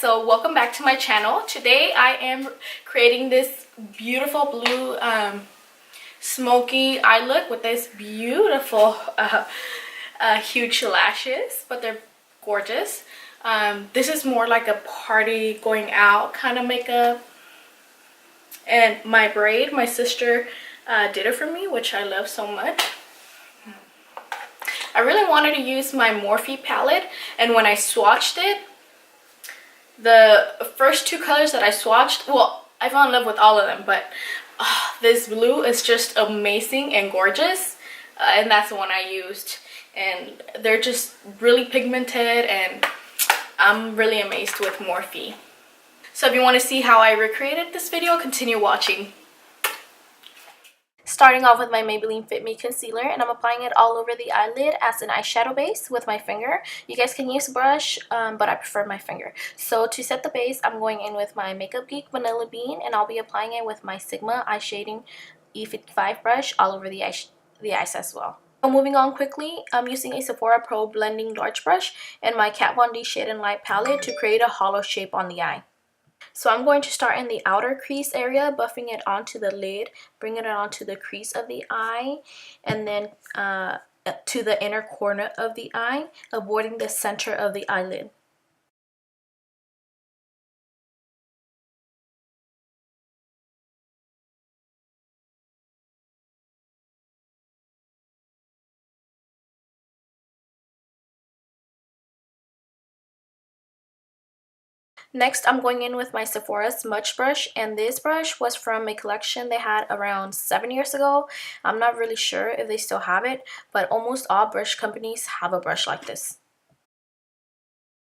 so welcome back to my channel. Today I am creating this beautiful blue smoky eye look with this beautiful huge lashes, but they're gorgeous. This is more like a party going out kind of makeup, and my braid, my sister did it for me, which I love so much. I really wanted to use my Morphe palette, and when I swatched it, the first two colors that I swatched, well, I fell in love with all of them, but this blue is just amazing and gorgeous, and that's the one I used. And they're just really pigmented, and I'm really amazed with Morphe. So if you want to see how I recreated this video, continue watching. Starting off with my Maybelline Fit Me Concealer, and I'm applying it all over the eyelid as an eyeshadow base with my finger. You guys can use a brush, but I prefer my finger. So to set the base, I'm going in with my MakeupGeek Vanilla Bean, and I'll be applying it with my Sigma Eye Shading E55 brush all over the eyes as well. So moving on quickly, I'm using a Sephora Pro Blending Large Brush and my Kat Von D Shade and Light palette to create a hollow shape on the eye. So I'm going to start in the outer crease area, buffing it onto the lid, bringing it onto the crease of the eye, and then to the inner corner of the eye, avoiding the center of the eyelid. Next, I'm going in with my Sephora Smudge brush, and this brush was from a collection they had around 7 years ago. I'm not really sure if they still have it, but almost all brush companies have a brush like this.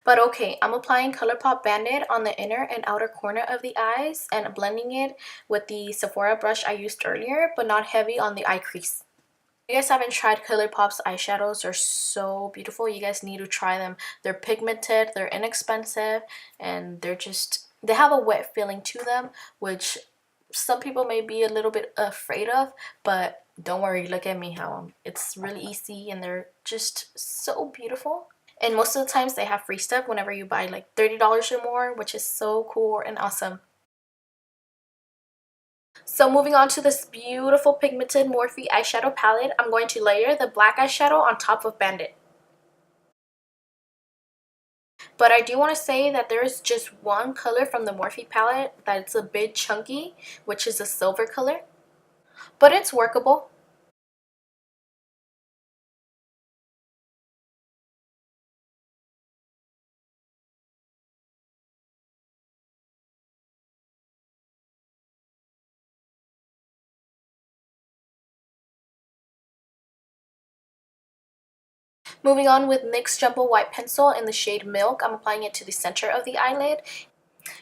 But okay, I'm applying Colourpop Bandit on the inner and outer corner of the eyes and blending it with the Sephora brush I used earlier, but not heavy on the eye crease. If you guys haven't tried Colourpop's eyeshadows, they're so beautiful. You guys need to try them. They're pigmented, they're inexpensive, and they have a wet feeling to them, which some people may be a little bit afraid of, but don't worry, look at me how it's really easy, and they're just so beautiful. And most of the times they have free stuff whenever you buy like $30 or more, which is so cool and awesome. So moving on to this beautiful pigmented Morphe eyeshadow palette, I'm going to layer the black eyeshadow on top of Bandit. But I do want to say that there is just one color from the Morphe palette that's a bit chunky, which is a silver color. But it's workable. Moving on with NYX Jumbo Eye Pencil in the shade Milk, I'm applying it to the center of the eyelid.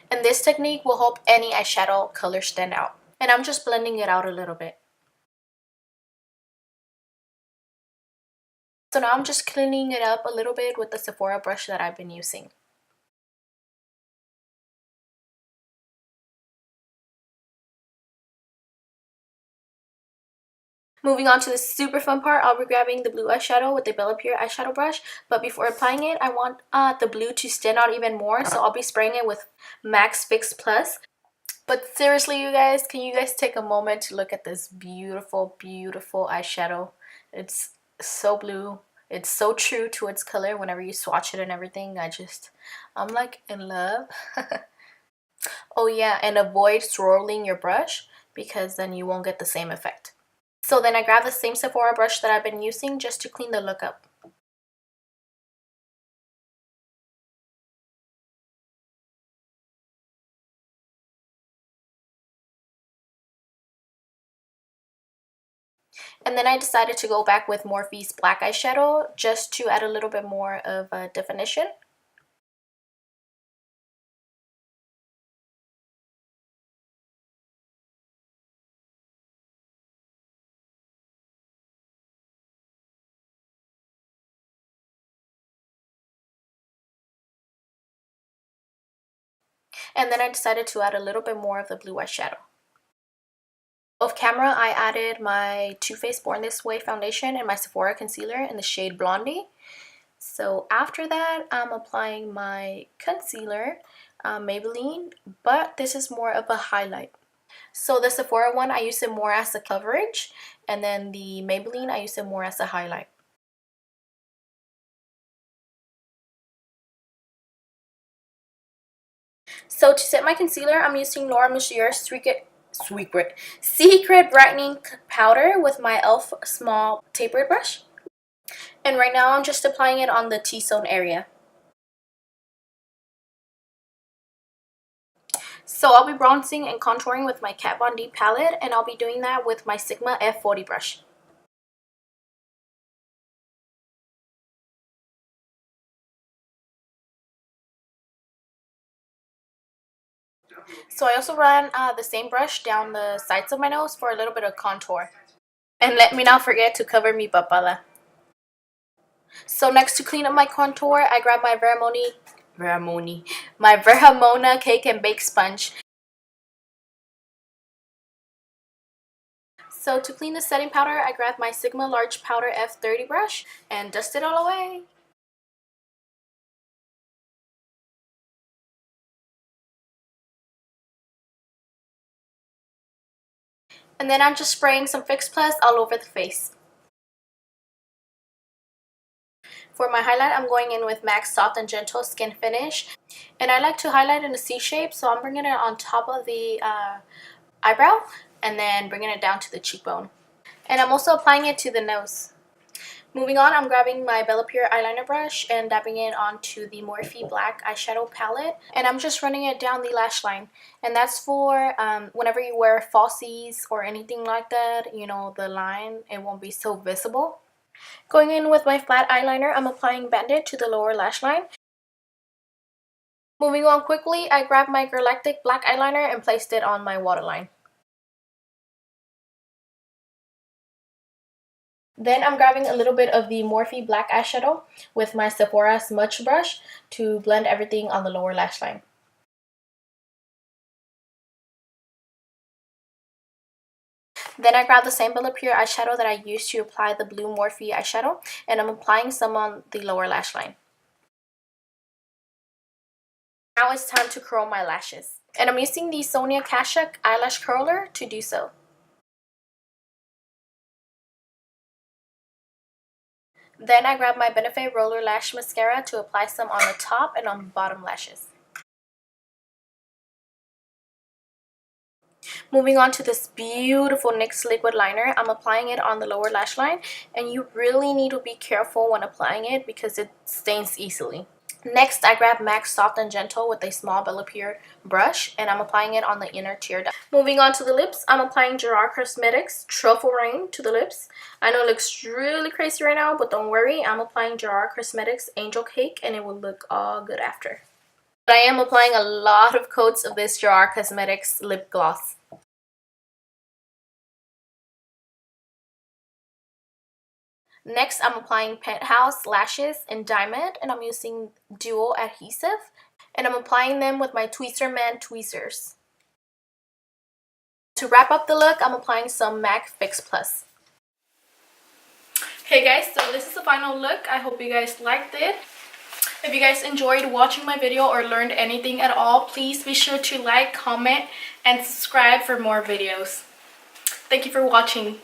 And this technique will help any eyeshadow color stand out. And I'm just blending it out a little bit. So now I'm just cleaning it up a little bit with the Sephora brush that I've been using. Moving on to the super fun part, I'll be grabbing the blue eyeshadow with the Bellapiere eyeshadow brush. But before applying it, I want the blue to stand out even more, so I'll be spraying it with Max Fix Plus. But seriously, you guys, can you guys take a moment to look at this beautiful, beautiful eyeshadow? It's so blue. It's so true to its color whenever you swatch it and everything. I'm like in love. Oh yeah, and avoid swirling your brush because then you won't get the same effect. So then I grab the same Sephora brush that I've been using just to clean the look up. And then I decided to go back with Morphe's black eyeshadow just to add a little bit more of a definition. And then I decided to add a little bit more of the blue eyeshadow. Off camera, I added my Too Faced Born This Way foundation and my Sephora concealer in the shade Blondie. So after that, I'm applying my concealer Maybelline, but this is more of a highlight. So the Sephora one, I use it more as a coverage, and then the Maybelline, I use it more as a highlight. So to set my concealer, I'm using Laura Mercier's Secret Brightening Powder with my e.l.f. small tapered brush. And right now I'm just applying it on the T-zone area. So I'll be bronzing and contouring with my Kat Von D palette, and I'll be doing that with my Sigma F40 brush. So I also run the same brush down the sides of my nose for a little bit of contour. And let me not forget to cover mi papala. So next, to clean up my contour, I grab my Verhamona Cake and Bake Sponge. So to clean the setting powder, I grab my Sigma Large Powder F30 brush and dust it all away. And then I'm just spraying some Fix Plus all over the face. For my highlight, I'm going in with MAC's Soft and Gentle Skin Finish. And I like to highlight in a C shape, so I'm bringing it on top of the eyebrow and then bringing it down to the cheekbone. And I'm also applying it to the nose. Moving on, I'm grabbing my Bellapiere eyeliner brush and dabbing it onto the Morphe black eyeshadow palette. And I'm just running it down the lash line. And that's for whenever you wear falsies or anything like that, you know, the line, it won't be so visible. Going in with my flat eyeliner, I'm applying Bandit to the lower lash line. Moving on quickly, I grabbed my Girlactik black eyeliner and placed it on my waterline. Then I'm grabbing a little bit of the Morphe black eyeshadow with my Sephora smudge brush to blend everything on the lower lash line. Then I grab the same Bellapiere eyeshadow that I used to apply the blue Morphe eyeshadow, and I'm applying some on the lower lash line. Now it's time to curl my lashes. And I'm using the Sonia Kashuk eyelash curler to do so. Then I grab my Benefit Roller Lash mascara to apply some on the top and on the bottom lashes. Moving on to this beautiful NYX liquid liner, I'm applying it on the lower lash line, and you really need to be careful when applying it because it stains easily. Next, I grab MAC's Soft and Gentle with a small Bellapiere brush, and I'm applying it on the inner tear duct. Moving on to the lips, I'm applying Gerard Cosmetics Truffle Rain to the lips. I know it looks really crazy right now, but don't worry, I'm applying Gerard Cosmetics Angel Cake, and it will look all good after. But I am applying a lot of coats of this Gerard Cosmetics lip gloss. Next, I'm applying Penthouse lashes in diamond, and I'm using dual adhesive, and I'm applying them with my Tweezer Man tweezers. To wrap up the look, I'm applying some MAC Fix Plus. Hey guys, so this is the final look. I hope you guys liked it. If you guys enjoyed watching my video or learned anything at all, please be sure to like, comment, and subscribe for more videos. Thank you for watching.